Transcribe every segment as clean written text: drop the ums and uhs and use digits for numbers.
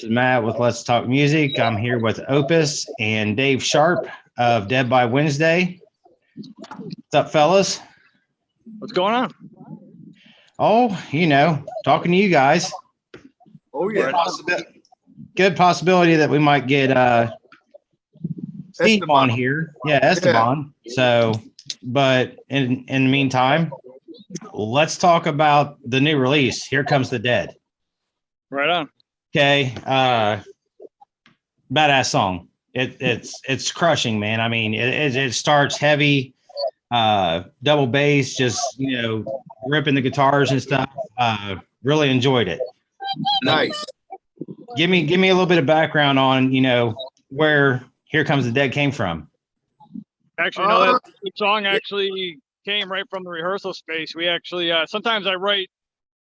is Matt with Let's Talk Music. I'm here with Opus and Dave Sharp of Dead by Wednesday. What's up, fellas? What's going on? Oh, talking to you guys. Oh, yeah. Good possibility that we might get Steve on here. Yeah, Esteban. Yeah. So, but in the meantime, let's talk about the new release. Here Comes the Dead. Right on. Okay. Badass song. It's crushing, man. I mean, it starts heavy, double bass, just ripping the guitars and stuff. Really enjoyed it. Nice. Give me a little bit of background on where Here Comes the Dead came from. Actually, no, that song actually came right from the rehearsal space. We actually sometimes I write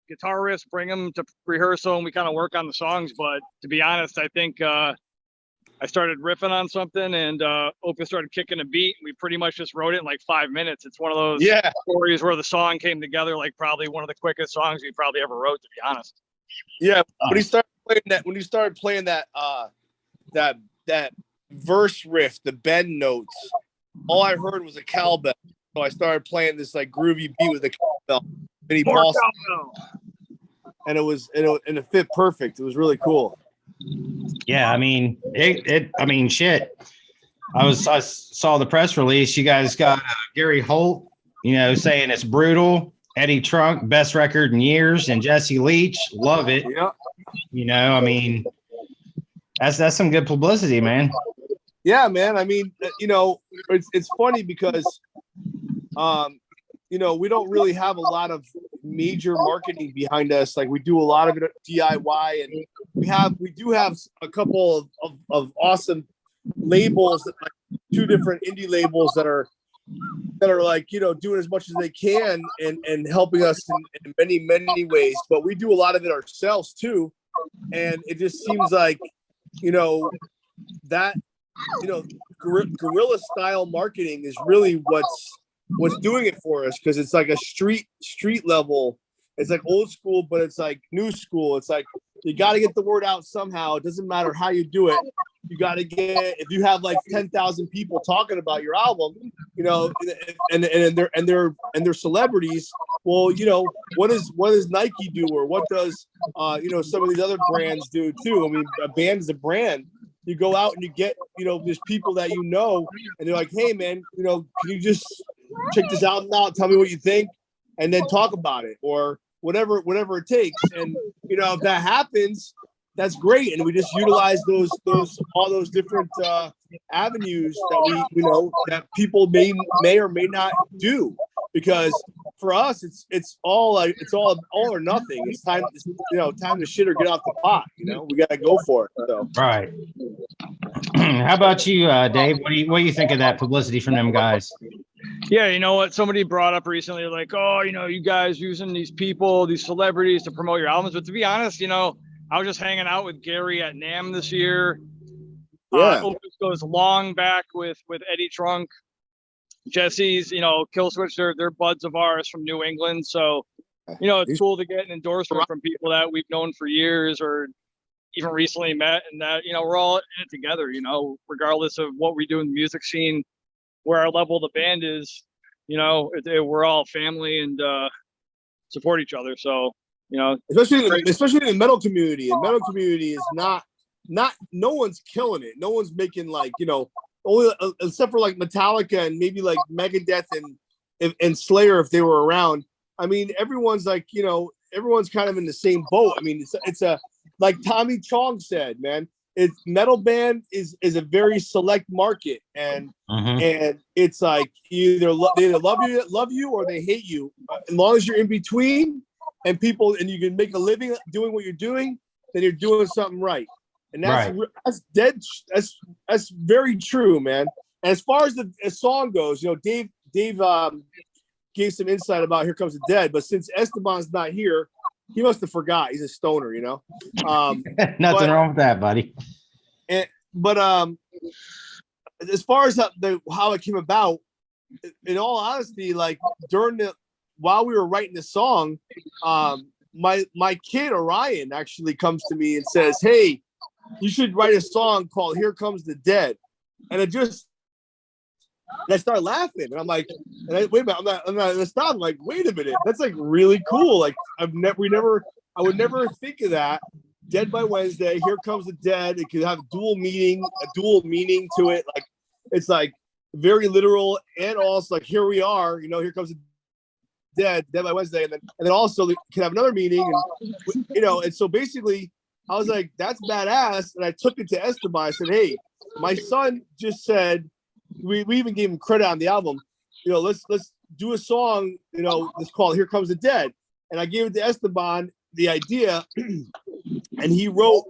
guitar riffs, bring them to rehearsal, and we kind of work on the songs. But to be honest, I think I started riffing on something, and Opus started kicking a beat. We pretty much just wrote it in like 5 minutes. It's one of those stories where the song came together like probably one of the quickest songs we probably ever wrote, to be honest. Yeah, when he started playing that, that verse riff, the bend notes, all I heard was a cowbell. So I started playing this like groovy beat with a cowbell. And he paused, and it fit perfect. It was really cool. Yeah, I mean, shit. I saw the press release. You guys got Gary Holt, saying it's brutal. Eddie Trunk, best record in years, and Jesse Leach, love it. Yeah. I mean, that's some good publicity, man. Yeah, man. I mean, it's funny because, we don't really have a lot of major marketing behind us. Like we do a lot of it DIY, and we do have a couple of awesome labels, like 2 different indie labels that are like, doing as much as they can and helping us in many, many ways. But we do a lot of it ourselves too. And it just seems like, that, guerrilla style marketing is really what's doing it for us. Cause it's like a street level. It's like old school, but it's like new school. It's like, you got to get the word out somehow. It doesn't matter how you do it. You got to if you have like 10,000 people talking about your album, and they're celebrities. Well, what does Nike do, or what does some of these other brands do too? I mean, a band is a brand. You go out and you get there's people that and they're like, hey man, can you just check this album out? Tell me what you think, and then talk about it, or whatever it takes. And if that happens, that's great. And we just utilize all those different avenues that we that people may or may not do, because for us it's all or nothing. It's time to shit or get off the pot. We gotta go for it. So. Right. How about you, Dave? What do you think of that publicity from them guys? Yeah, you know what? Somebody brought up recently, like, oh, you guys using these people, these celebrities to promote your albums. But to be honest, I was just hanging out with Gary at NAMM this year. Yeah. Opus goes long back with Eddie Trunk. Jesse's, Killswitch, they're buds of ours from New England. So, it's cool to get an endorsement from people that we've known for years or even recently met, and that, we're all in it together, regardless of what we do in the music scene, where our level of the band is, we're all family and support each other. So, especially in the metal community. And metal community is not no one's killing it. No one's making like, only except for like Metallica and maybe like Megadeth and Slayer if they were around. I mean, everyone's like, everyone's kind of in the same boat. I mean, it's a like Tommy Chong said, man. It's metal band is a very select market, and and it's like they either love you or they hate you. As long as you're in between, and you can make a living doing what you're doing, then you're doing something right. And that's dead. That's very true, man. And as far as the song goes, Dave gave some insight about Here Comes the Dead, but since Esteban's not here, he must have forgot. He's a stoner, Nothing wrong with that, buddy. But as far as how it came about, in all honesty, like while we were writing the song, my kid Orion actually comes to me and says, "Hey, you should write a song called "Here Comes the Dead," and I start laughing, and I'm like, wait a minute, I'm not gonna stop. I'm like, wait a minute, that's like really cool. Like I would never think of that. Dead by Wednesday, Here Comes the Dead. It could have a dual meaning to it. Like it's like very literal, and also like here we are, here comes the dead by Wednesday, and then also it can have another meaning, and and so basically I was like, that's badass, and I took it to Esteban. I said, hey, my son just said, we even gave him credit on the album, let's do a song, it's called Here Comes the Dead, and I gave it to Esteban the idea, and he wrote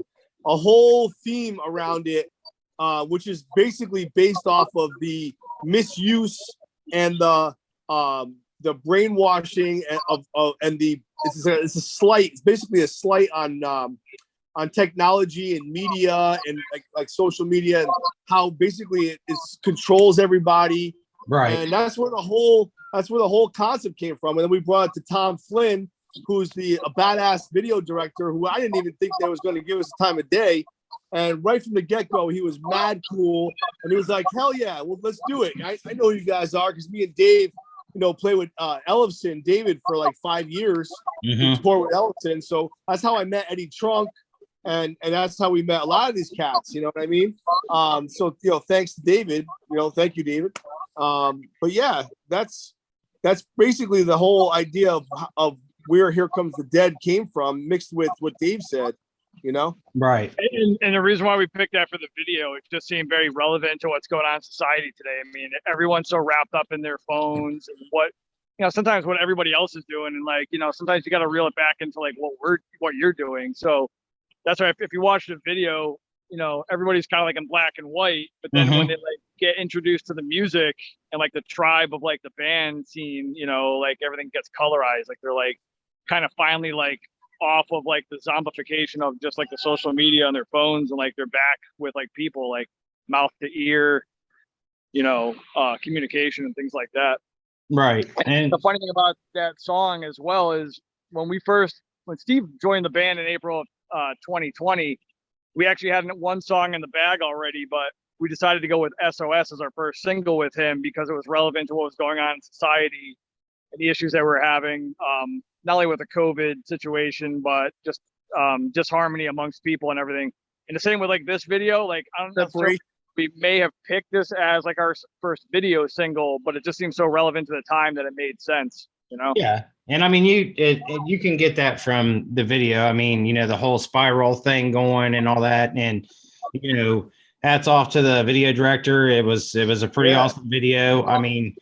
a whole theme around it, which is basically based off of the misuse and the brainwashing and it's basically a slight on technology and media and like social media, and how basically it controls everybody. Right. And that's where the whole concept came from. And then we brought it to Tom Flynn, who's a badass video director, who I didn't even think that was going to give us the time of day. And right from the get-go, he was mad cool. And he was like, hell yeah, well, let's do it. I know who you guys are, because me and Dave, play with Ellefson, David, for like 5 years. Mm-hmm. Tour with Ellefson. So that's how I met Eddie Trunk. And that's how we met a lot of these cats, you know what I mean? So, thanks to David, thank you, David. But yeah, that's basically the whole idea of where Here Comes the Dead came from, mixed with what Dave said, Right. And the reason why we picked that for the video, it just seemed very relevant to what's going on in society today. I mean, everyone's so wrapped up in their phones and sometimes what everybody else is doing, and sometimes you got to reel it back into like what you're doing. So that's why if you watch the video, everybody's kind of like in black and white, but then when they like get introduced to the music and like the tribe of like the band scene, like everything gets colorized, like they're like kind of finally like off of like the zombification of just like the social media on their phones, and like they're back with like people, like mouth to ear, communication and things like that. Right. And the funny thing about that song as well is when Steve joined the band in April of 2020, we actually had one song in the bag already, but we decided to go with SOS as our first single with him because it was relevant to what was going on in society and the issues that we're having, not only with the COVID situation, but just disharmony amongst people and everything. And the same with like this video, like I don't know, we may have picked this as like our first video single, but it just seems so relevant to the time that it made sense, Yeah. And I mean, you can get that from the video. I mean, the whole spiral thing going and all that. And, hats off to the video director. It was a pretty awesome video. I mean,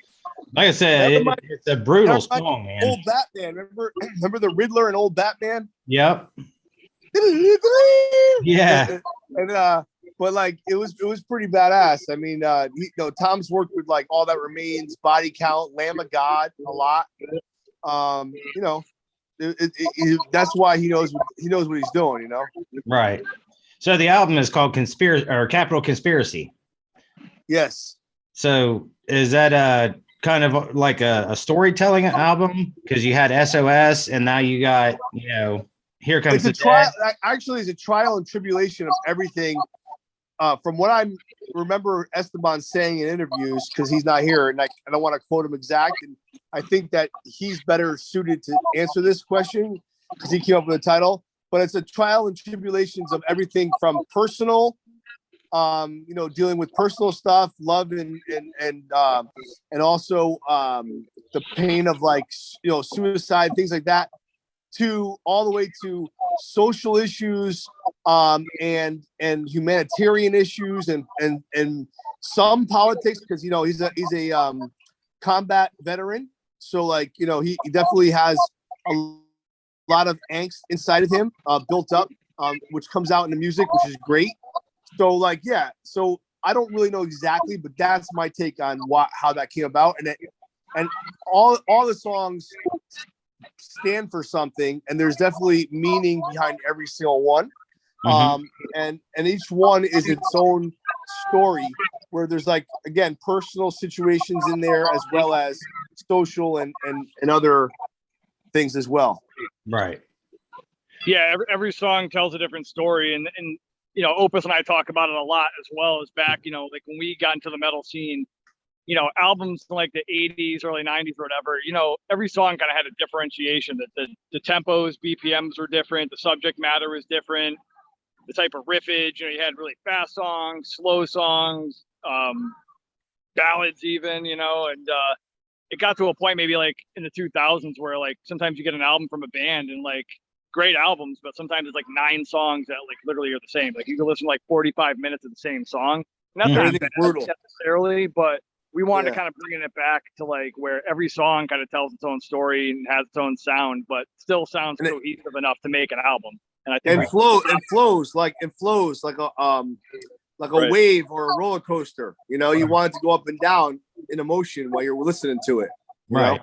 like I said, it's a brutal song, man. Old Batman. Remember the Riddler and Old Batman? Yep. Yeah. And but like it was pretty badass. I mean, Tom's worked with like All That Remains, Body Count, Lamb of God a lot. That's why he knows what he's doing. Right. So the album is called Capital Cinspiracy. Yes. So is that kind of like a storytelling album? Because you had SOS, and now you got Here Comes the Dead. Actually, it's a trial and tribulation of everything. From what I remember Esteban saying in interviews, because he's not here, and I don't want to quote him exact, and I think that he's better suited to answer this question because he came up with the title. But it's a trial and tribulations of everything from personal, dealing with personal stuff, love, and also the pain of like suicide, things like that, to all the way to social issues, and humanitarian issues, and some politics, because he's a combat veteran, so like he definitely has a lot of angst inside of him, built up, which comes out in the music, which is great. So like so I don't really know exactly, but that's my take on how that came about, and all the songs stand for something, and there's definitely meaning behind every single one. And each one is its own story, where there's like, again, personal situations in there as well as social and other things as well. Right. Yeah, every song tells a different story, and Opus and I talk about it a lot as well, as back, like when we got into the metal scene, albums in like the 80s, early 90s or whatever, every song kind of had a differentiation, that the tempos, BPMs were different, the subject matter was different, the type of riffage, you had really fast songs, slow songs, ballads even, and it got to a point maybe like in the 2000s where like sometimes you get an album from a band and like great albums, but sometimes it's like 9 songs that like literally are the same. Like you can listen to like 45 minutes of the same song. And that's not bad necessarily, but we wanted to kind of bring it back to like where every song kind of tells its own story and has its own sound, but still sounds cohesive enough to make an album. And I think flows like a wave or a roller coaster. You want it to go up and down in emotion while you're listening to it. Right.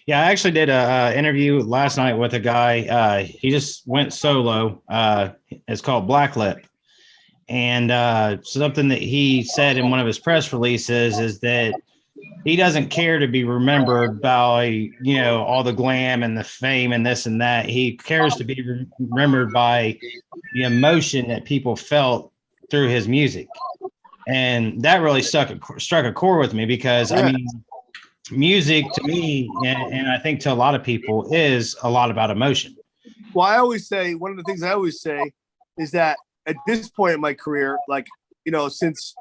Yeah, I actually did a interview last night with a guy. He just went solo. It's called Black Lip. And something that he said in one of his press releases is that he doesn't care to be remembered by, all the glam and the fame and this and that. He cares to be remembered by the emotion that people felt through his music. And that really struck a chord with me because, I mean, music to me, and I think to a lot of people, is a lot about emotion. Well, I always say, one of the things I always say is that at this point in my career, like, since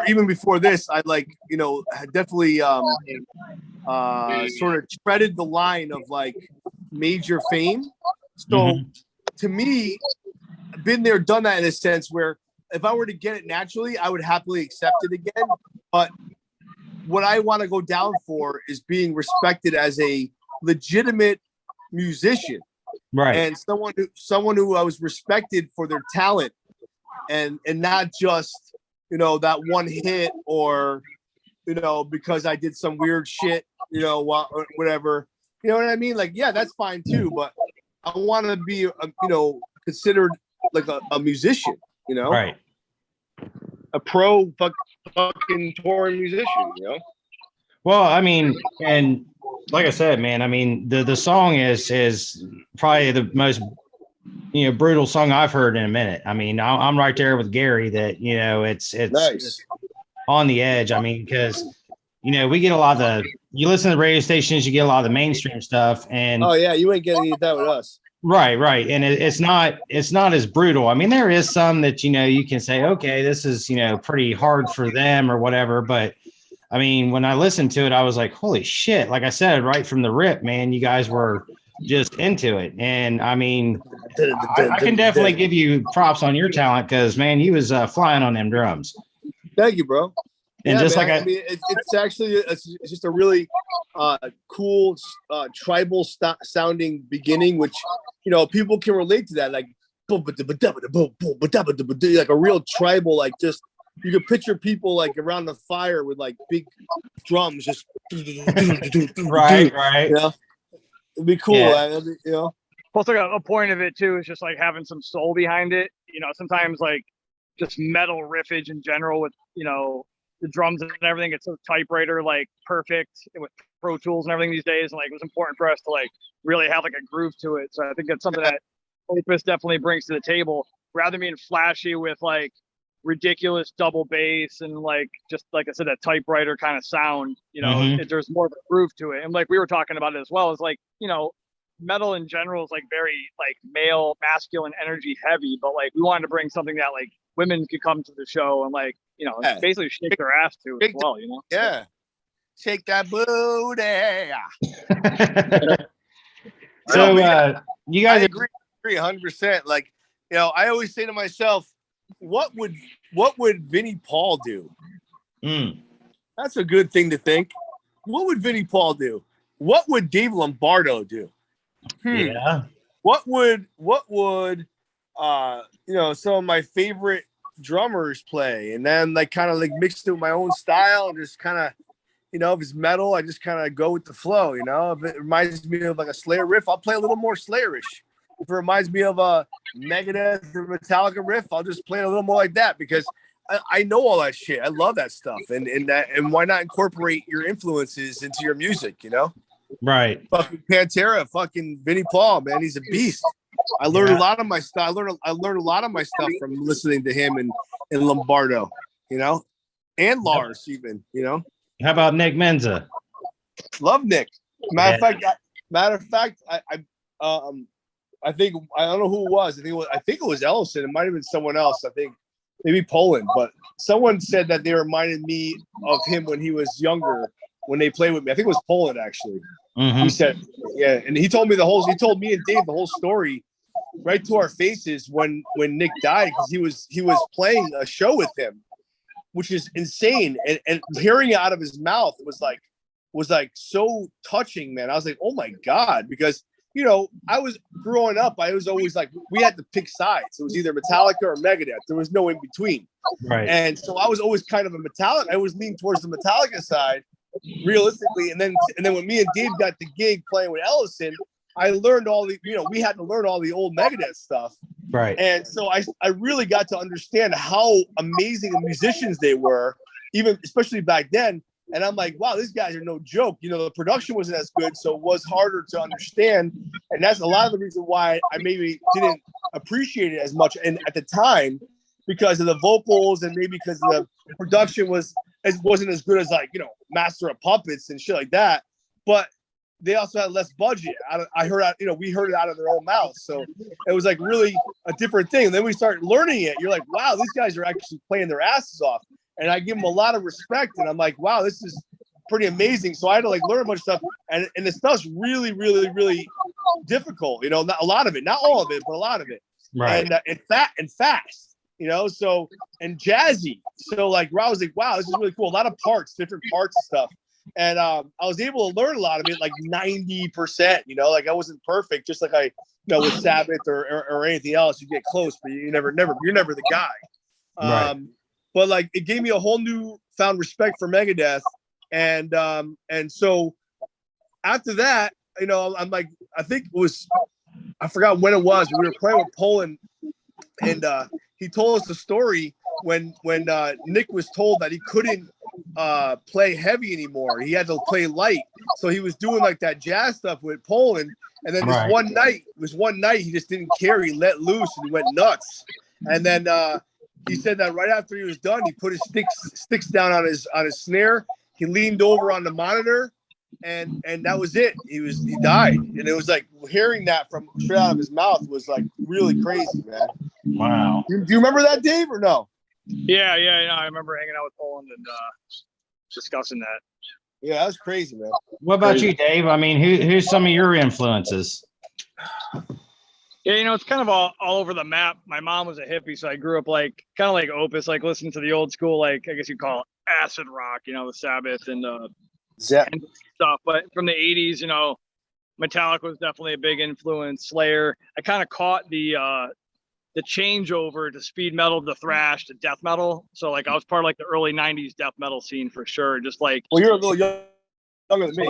even before this, I had definitely sort of treaded the line of like major fame. So to me, I've been there, done that in a sense where if I were to get it naturally, I would happily accept it again. But what I want to go down for is being respected as a legitimate musician. Right. And someone who I was respected for their talent and not just, that one hit or, because I did some weird shit, whatever, you know what I mean? Like, yeah, that's fine too. But I want to be, considered like a musician, Right. A pro fucking touring musician, Well, I mean, and like I said, man, I mean, the song is probably the most, brutal song I've heard in a minute. I mean, I'm right there with Gary that, it's nice. On the edge. I mean, because, we get a lot of you listen to the radio stations, you get a lot of the mainstream stuff. And oh yeah, you ain't getting that with us. Right. And it's not as brutal. I mean, there is some that, you can say, okay, this is, pretty hard for them or whatever. But I mean, when I listened to it, I was like, holy shit. Like I said, right from the rip, man, you guys were just into it. And I mean, I can definitely give you props on your talent because, man, you was flying on them drums. Thank you, bro. And yeah, just man, like I mean, it's actually it's just a really cool tribal sounding beginning, which people can relate to that, like like a real tribal, like just you can picture people like around the fire with like big drums, just right. It'd be cool, yeah. Plus, like a point of it too is just like having some soul behind it. Sometimes like just metal riffage in general with the drums and everything, it's so typewriter like perfect with Pro Tools and everything these days, and like it was important for us to like really have like a groove to it. So I think that's something that Opus definitely brings to the table, rather than being flashy with like ridiculous double bass and like just like I said, that typewriter kind of sound. There's more of a groove to it, and like we were talking about it as well, is like metal in general is like very like male, masculine, energy heavy, but like we wanted to bring something that like women could come to the show and like basically shake their ass to as well, Yeah, shake that booty. So you guys I agree 100%. Like I always say to myself, what would Vinnie Paul do? That's a good thing to think. What would Vinnie Paul do? What would Dave Lombardo do? Yeah. What would some of my favorite drummers play? And then like kind of like mixed it with my own style and just kind of, if it's metal, I just kind of go with the flow. If it reminds me of like a Slayer riff, I'll play a little more Slayerish. If it reminds me of a Megadeth or Metallica riff, I'll just play it a little more like that because I know all that shit. I love that stuff. And why not incorporate your influences into your music, Right. Fucking Pantera, fucking Vinnie Paul, man, he's a beast. I learned a lot of my stuff. I learned a lot of my stuff from listening to him and Lombardo, and Lars even, How about Nick Menza? Love Nick. Matter of fact, I think I don't know who it was. I think it was Ellison. It might have been someone else. I think maybe Poland, but someone said that they reminded me of him when he was younger when they played with me. I think it was Poland actually. Mm-hmm. He said, yeah, and he told me he told me and Dave the whole story right to our faces when Nick died, because he was playing a show with him, which is insane. And hearing it out of his mouth was like so touching, man. I was like, oh my God, because I was growing up, I was always like, we had to pick sides. It was either Metallica or Megadeth. There was no in between. Right. And so I was always kind of a Metallica. I was leaning towards the Metallica side, realistically. And then when me and Dave got the gig playing with Ellison, I learned all the, we had to learn all the old Megadeth stuff. Right. And so I really got to understand how amazing the musicians they were, especially back then. And I'm like, wow, these guys are no joke. The production wasn't as good, so it was harder to understand. And that's a lot of the reason why I maybe didn't appreciate it as much and at the time, because of the vocals and maybe because the production wasn't as good as Master of Puppets and shit like that. But they also had less budget. I heard, we heard it out of their own mouths. So it was like really a different thing. And then we started learning it. You're like, wow, these guys are actually playing their asses off. And I give them a lot of respect. And I'm like, wow, this is pretty amazing. So I had to learn a bunch of stuff. And the stuff's really, really, really difficult. Not a lot of it, not all of it, but a lot of it. Right. And fast, so, and jazzy. So I was like, wow, this is really cool. A lot of different parts and stuff. And I was able to learn a lot of it, 90%, I wasn't perfect, just like I, with Sabbath or anything else, you get close, but you're never the guy. Right. But it gave me a whole new found respect for Megadeth. And so after that, I'm like, I think it was, I forgot when it was, we were playing with Poland, and he told us a story when Nick was told that he couldn't play heavy anymore. He had to play light. So he was doing that jazz stuff with Poland. And then this one night he just didn't care. He let loose and he went nuts. And then he said that right after he was done, he put his sticks down on his snare. He leaned over on the monitor, and that was it. He died. And it was hearing that from straight out of his mouth was really crazy, man. Wow. Do you remember that, Dave, or no? Yeah. I remember hanging out with Poland and discussing that. Yeah, that was crazy, man. What about you, Dave? I mean, who's some of your influences? Yeah, it's kind of all over the map. My mom was a hippie, so I grew up kind of like Opus, listening to the old school, I guess you'd call it acid rock, the Sabbath and and stuff. But from the 80s, Metallica was definitely a big influence. Slayer. I kind of caught the changeover to speed metal, to thrash, to death metal. So I was part of the early 90s death metal scene for sure. Just well, you're a little younger than me,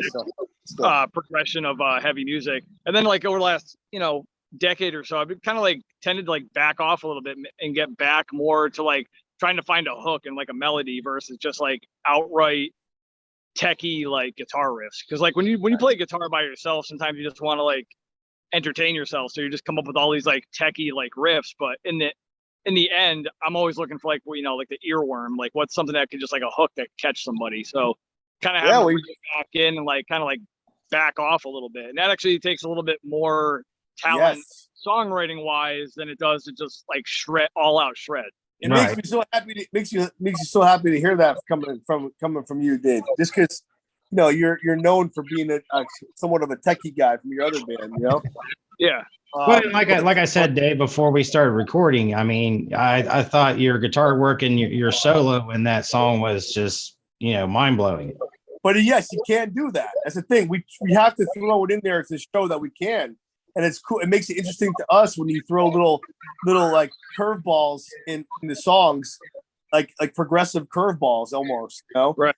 so progression of heavy music. And then over the last, decade or so, I've been kind of tended to back off a little bit and get back more to trying to find a hook and a melody versus just outright techie guitar riffs. Because when you play guitar by yourself, sometimes you just want to entertain yourself, so you just come up with all these techie riffs. But in the end, I'm always looking for the earworm, what's something that could just a hook that catch somebody. So kind of have to back in and kind of back off a little bit, and that actually takes a little bit more talent songwriting wise than it does to just shred. It makes me so happy. Makes you so happy to hear that coming from you, Dave. Just because you're known for being a somewhat of a techie guy from your other band, Yeah. But like I said, Dave, before we started recording, I mean, I thought your guitar work and your solo in that song was just mind blowing. But yes, you can't do that. That's the thing. We have to throw it in there to show that we can. And it's cool. It makes it interesting to us when you throw little curveballs in the songs, like progressive curveballs almost, Right.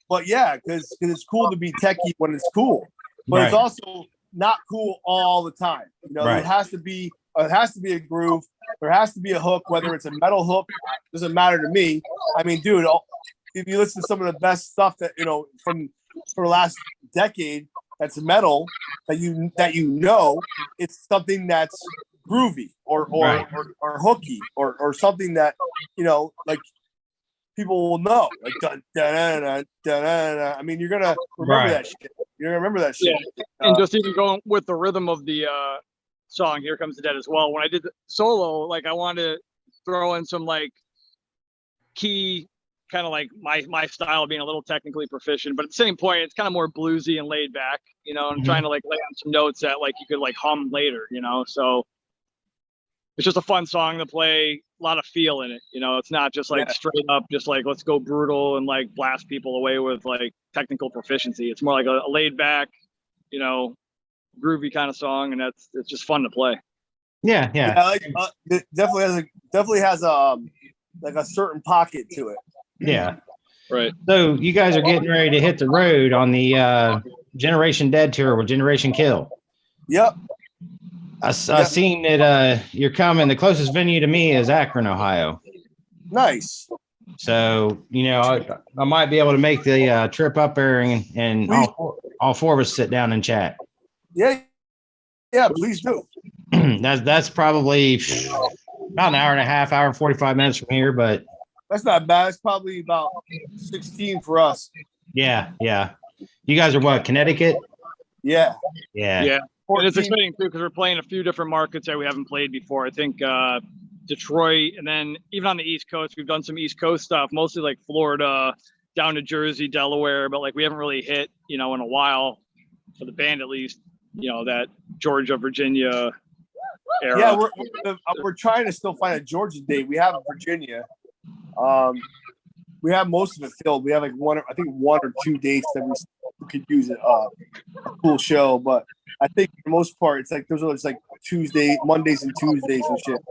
But yeah, because it's cool to be techie when it's cool, but it's also not cool all the time. There has to be a groove. There has to be a hook, whether it's a metal hook, doesn't matter to me. I mean, dude, if you listen to some of the best stuff that from for the last decade that's metal that you know it's something that's groovy or hooky or something that like people will know, like dun, dun, dun, dun, dun, dun, dun. I mean, you're gonna remember that shit. You're gonna remember that shit. Yeah. And just even going with the rhythm of the song "Here Comes the Dead" as well. When I did the solo, like I wanted to throw in some like key, kind of like my style, being a little technically proficient, but at the same point, it's kind of more bluesy and laid back. I'm trying to like lay on some notes that like you could like hum later. So it's just a fun song to play. A lot of feel in it. It's not just like straight up, just like let's go brutal and like blast people away with like technical proficiency. It's more like a laid back, groovy kind of song, and it's just fun to play. Yeah. It definitely has like a certain pocket to it. Yeah. Right. So you guys are getting ready to hit the road on the Generation Dead tour with Generation Kill. Yep. I seen that you're coming. The closest venue to me is Akron, Ohio. Nice. So I might be able to make the trip up there, and all four of us sit down and chat. Yeah, please do. That's probably about an hour and a half, hour and 45 minutes from here, but that's not bad. It's probably about 16 for us. Yeah. You guys are what, Connecticut? Yeah. And it's exciting too because we're playing a few different markets that we haven't played before. I think Detroit, and then even on the East Coast, we've done some East Coast stuff, mostly like Florida, down to Jersey, Delaware, but like we haven't really hit, in a while, for the band at least, that Georgia, Virginia era. Yeah, we're trying to still find a Georgia date. We have Virginia. We have most of it filled. We have like one or two dates that we could use it. A cool show, but I think for the most part, it's like those are like Mondays and Tuesdays and shit.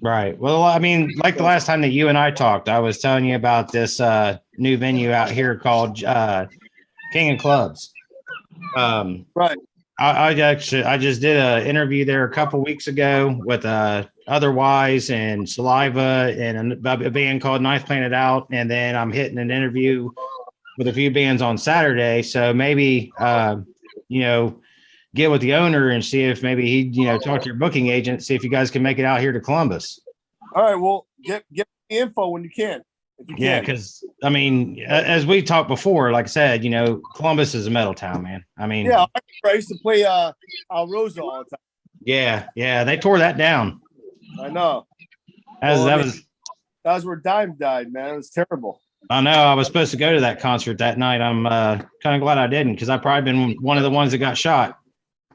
Right. Well, I mean, like the last time that you and I talked, I was telling you about this new venue out here called King of Clubs. Right. I just did an interview there a couple weeks ago with Otherwise and Saliva and a band called Ninth Planet Out, and then I'm hitting an interview with a few bands on Saturday. So maybe get with the owner and see if maybe he talk to your booking agent, see if you guys can make it out here to Columbus. All right. Well, get the info when you can. Yeah, because I mean, as we talked before, like I said, Columbus is a metal town, man. I mean, yeah, I used to play Rosa all the time. Yeah, they tore that down. I know. That was where Dime died, man. It was terrible. I know. I was supposed to go to that concert that night. I'm kind of glad I didn't, because I've probably been one of the ones that got shot.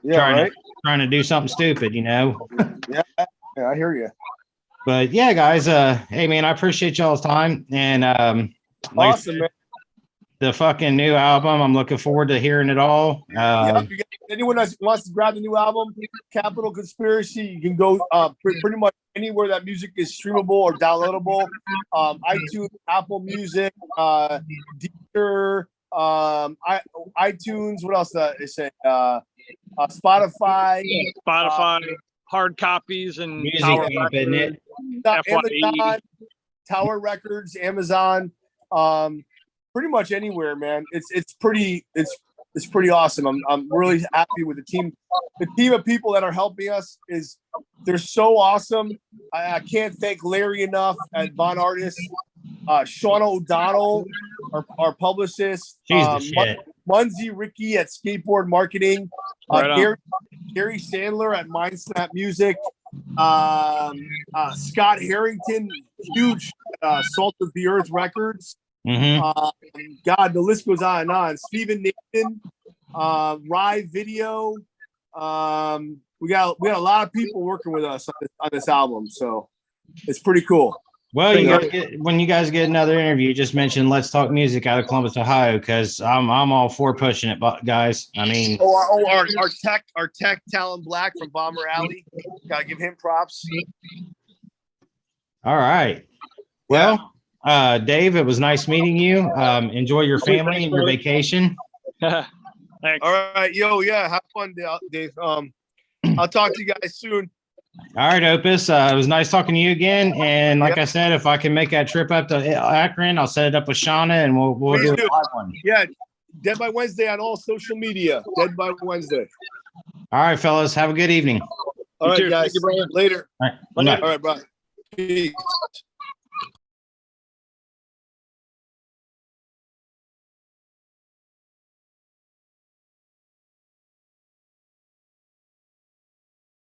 Yeah, trying to do something stupid, Yeah, I hear you. But yeah, guys, hey man, I appreciate y'all's time, and awesome, man. The fucking new album, I'm looking forward to hearing it all. Anyone that wants to grab the new album, Capital Cinspiracy, you can go pretty much anywhere that music is streamable or downloadable. iTunes, Apple Music, Deezer, iTunes. What else did I say? Spotify, hard copies, and music, Tower Records, Amazon, Tower Records, Amazon, pretty much anywhere, man. It's pretty awesome. I'm really happy with the team. The team of people that are helping us they're so awesome. I can't thank Larry enough at Von Artist, Sean O'Donnell, our publicist, Munzie Ricky at Skateboard Marketing, Gary Sandler at Mindsnap Music, Scott Harrington, huge Salt of the Earth Records. God, the list goes on and on. Stephen Nathan, Rye Video. We got a lot of people working with us on this album, so it's pretty cool. Well, when you guys get another interview, just mention Let's Talk Music out of Columbus, Ohio, because I'm all for pushing it, guys. I mean, our tech Talon Black from Bomber Alley, gotta give him props. All right. Well, Dave, it was nice meeting you. Enjoy your family and your vacation. Thanks. All right, have fun, Dave. I'll talk to you guys soon. All right, Opus. It was nice talking to you again. And like I said, if I can make that trip up to Akron, I'll set it up with Shauna, and we'll do a live one. Yeah, Dead by Wednesday on all social media. Dead by Wednesday. All right, fellas. Have a good evening. All right, too. guys. Thank you, brother. Later. All right. Bye. Bye. All right, bro. Peace.